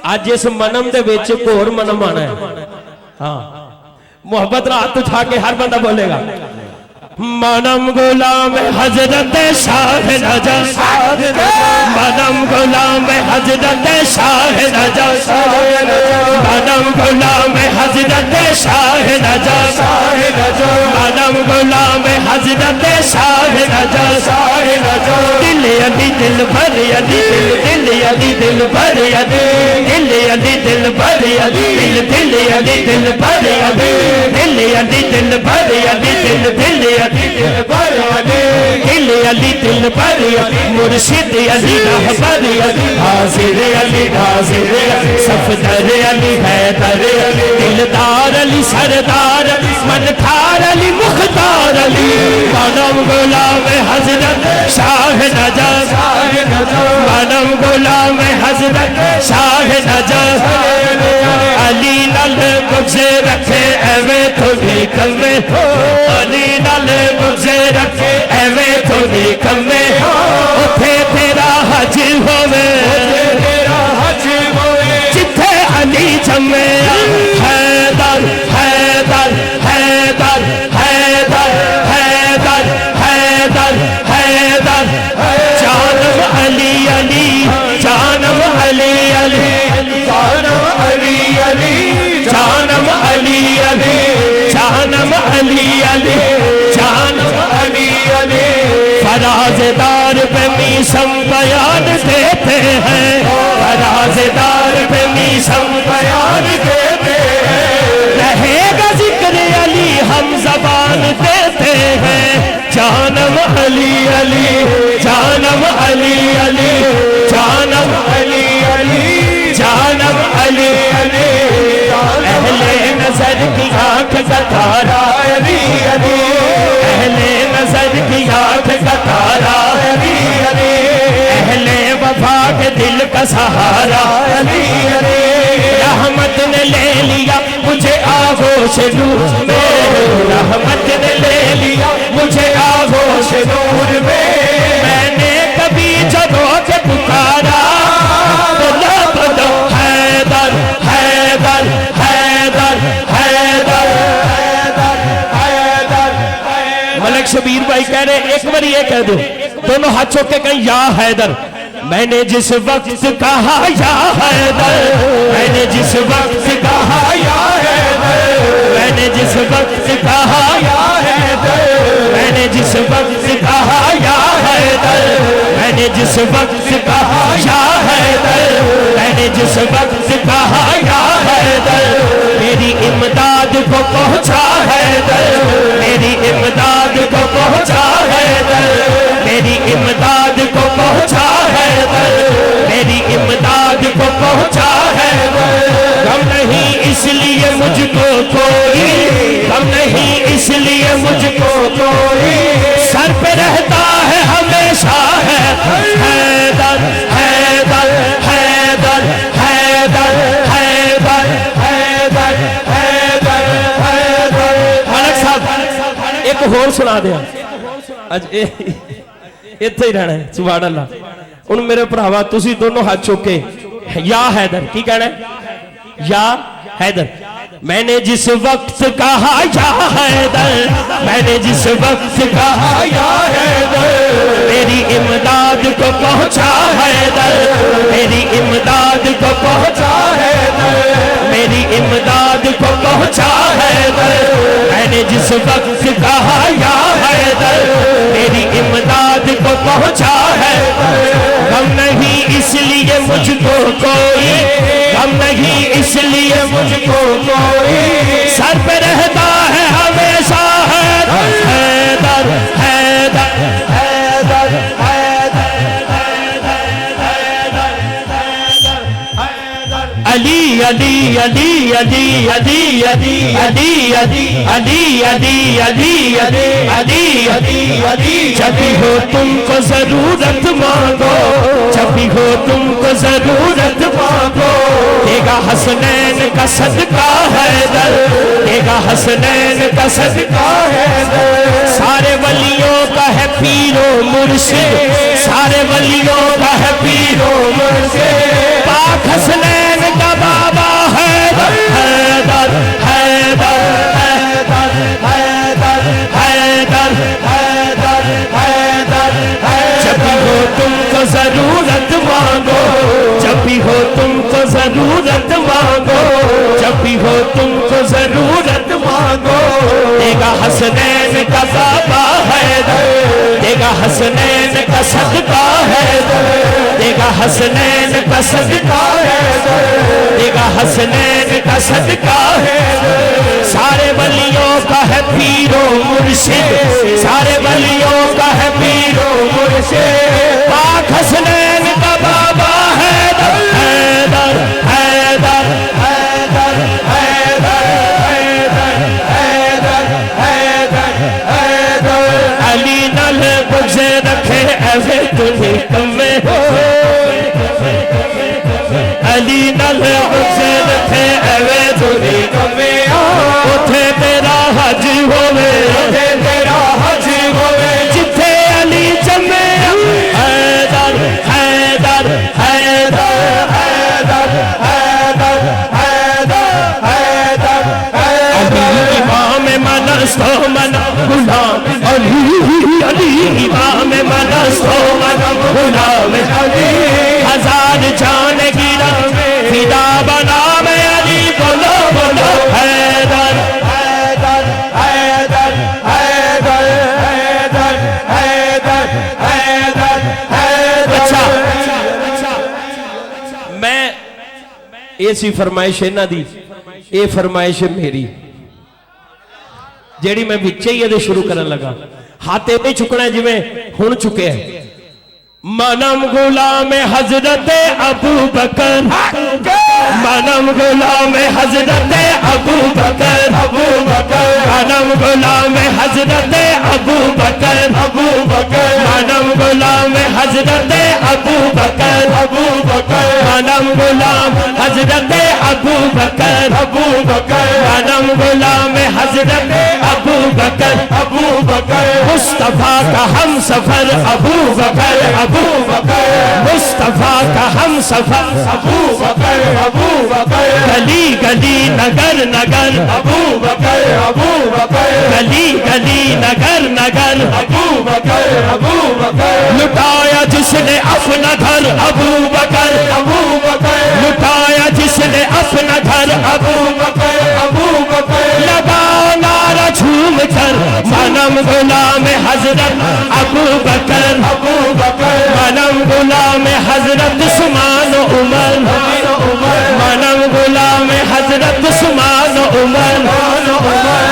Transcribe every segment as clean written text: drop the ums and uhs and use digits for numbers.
आज इस मनम दे विच एक होर मनम आना है। हाँ मोहब्बत रा हाथ उठा के हर बंदा बोलेगा मनम गुलाम हजरत शाह रजा, मनम गुलाम हजरत शाह रजा, मनम गुलाम हजरत शाह रजा, मनम गुलाम हजरत शाह रजा, दिल अली दिल भर अली दिल अली दिल भर अली दिल अली दिल भर अली दिल अली दिल भर अली दिल अली दिल भर अली दिल दिल भर अली दिल भर मुर्शिद अली रहबर अली हाजिर अली हाजिर सफदर अली हैदर अली दिलदार अली सरदार मनखार अली मुख्तार अली मनम गुलाम हजरत शाह नजा, मनम गुलाम हजरत शाह नजा, अली नल मुझे रखे एवे थोड़ी कमे, अली नल मुझे रखे एवे थोड़ी कमे, उठे तेरा हज होवे जिथे अली जमे, हैदर हैदर हैदर हैदर हैदर हैदर हैदर जानम अली अली जानम अली अली जानम अली अली जानम अली अली जानम अली अली जानम अली अली फराज़दार पे मीसम बयान देते हैं, फराज़दार पे मीसम बयान देते हैं, रहेगा जिक्र अली हम ज़बान देते हैं, जानम अली अली जानम अली अली जानम अली अली जानम अली अली अहले नजर की आँख का तारा अली अली अहले नजर की आँख का तारा अली अली अहले वफा के दिल का सहारा अली अली रहमत ने ले लिया मुझे आगोश नूर में, रहमत ने ले लिया मुझे आगोश नूर में, मैंने कभी जगो के पुकारा बोला बोलो हैदर हैदर हैदर हैदर हैदर हैदर। मलिक शबीर भाई कह रहे एक बार ये कह दो, दोनों हाथ चौक के कहें या हैदर। मैंने जिस वक्त कहा या हैदर, मैंने जिस वक्त कहा या हैदर, मैंने जिस वक्त कहा या हैदर, मैंने जिस वक्त कहा या हैदर, मैंने जिस वक्त कहा या हैदर, मैंने जिस वक्त कहा या हैदर, मेरी इमदाद को पहुंचा हैदर, मेरी इमदाद को पहुंचा हैदर, मेरी इमदाद को पहुंचा हैदर, मेरी इमदाद को पहुंचा हैदर। गम नहीं इसलिए मुझको कोई, गम नहीं इसलिए मुझको कोई, सर पे रहता है हमेशा है हैदर हैदर हैदर हैदर हैदर हैदर हैदर हैदर। मलिक साहब एक होर सुना दे अज इत्थे ही रहना है सुभान अल्लाह। उन मेरे भरावा तुसी दोनों हाथ चुक के या हैदर की कहना है या हैदर। मैंने जिस वक्त कहा या हैदर, मैंने जिस वक्त कहा या हैदर, मेरी इमदाद को पहुंचा हैदर, मेरी इमदाद को पहुंचा हैदर, मेरी इमदाद को पहुंचा हैदर, मैंने जिस वक्त कहा या हैदर, मेरी इमदाद को पहुंचा हैदर। गम नहीं इसलिए मुझको कोई, गम नहीं इसलिए मुझको कोई, सर पे रहता है हमेशा हैदर हैदर हैदर हैदर हैदर। अली अली अली अली अली अली अली अली अली अली अली अली अली अली। जब भी हो तुमको जरूरत मांगो, जब भी हो तुमको जरूरत मांगो, देगा हसनैन का सदका हैदर, देगा हसनैन का सदका हैदर। सारे वलियों का है पीरो मुर्शिद, सारे वलियों का है पीरो मुर्शिद, पाक हसनैन ضرورت مانگو، جب بھی ہو تم کو ضرورت مانگو، جب بھی ہو تم کو ضرورت مانگو، دے گا حسنین کا بابا حیدر، دے گا حسنین کا صدقہ حیدر، دے گا حسنین کا صدقہ حیدر، دے گا حسنین کا صدقہ حیدر۔ سارے ولیوں کا ہے پیر و مرشد، سارے ولیوں کا ہے پیر و مرشد، پاک حسنین کا بابا حیدر، حیدر حیدر حیدر حیدر حیدر حیدر حیدر۔ علی نل بغض رکھے ایوے تمہیں کمے ہو، علی نل بغض رکھے ایوے تمہیں کمے ہو، اٹھے تیرا حج ہوئے، اٹھے تیرا حج ہوئے، جتھے علی جمے حیدر حیدر حیدر حیدر حیدر حیدر حیدر۔ علی امام منست و منم غلام علی، علی امام منست و منم غلام علی، ہزار جان گرا فدا بنا میں علی، بولو بولو حیدر حیدر حیدر حیدر حیدر حیدر حیدر حیدر۔ اچھا میں ایسی فرمائش ہے نا دی، اے فرمائش ہے میری جیڑی میں بچے ہی دے شروع کرنے لگا، ہاتھے نہیں چکنا ہے جی میں ہون چکے ہیں۔ منم غلام حضرت ابو بکر، منم غلام حضرت ابو بکر، ابو بکر منم غلام حضرت ابو بکر، ابو بکر منم غلام حضرت ابو بکر، ابو بکر منم غلام حضرت ابو بکر، ابو بکر منم غلام حضرت ابو بکر، ابو بکر مصطفیٰ کا ہم سفر ابو بکر، ابو بکر مصطفیٰ کا ہم سفر ابو بکر، ابو بکر گلی گلی نگر نگر ابو بکر، ابو بکر گلی گلی نگر نگر ابو بکر، ابو بکر لٹایا جس نے اپنا گھر ابو بکر، ابو بکر لٹایا جس نے اپنا گھر ابو بکر، ابو بکر لگا نعرہ جھوم کر منم غلام حضرت ابو بکر، ابو بکر منم غلام حضرت عثمان و عمر، منم غلام حضرت عثمان و عمر،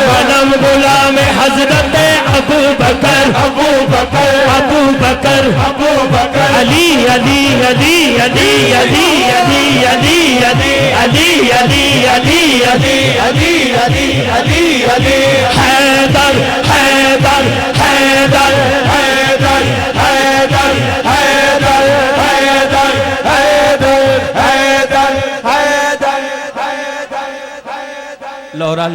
منم غلام حضرت ابو بکر، ابو بکر ابو بکر ابو بکر علی علی علی علی علی علی علی علی علی علی علی علی علی علی علی علی حیدر حیدر حیدر حیدر حیدر حیدر حیدر حیدر حیدر حیدر۔ لورا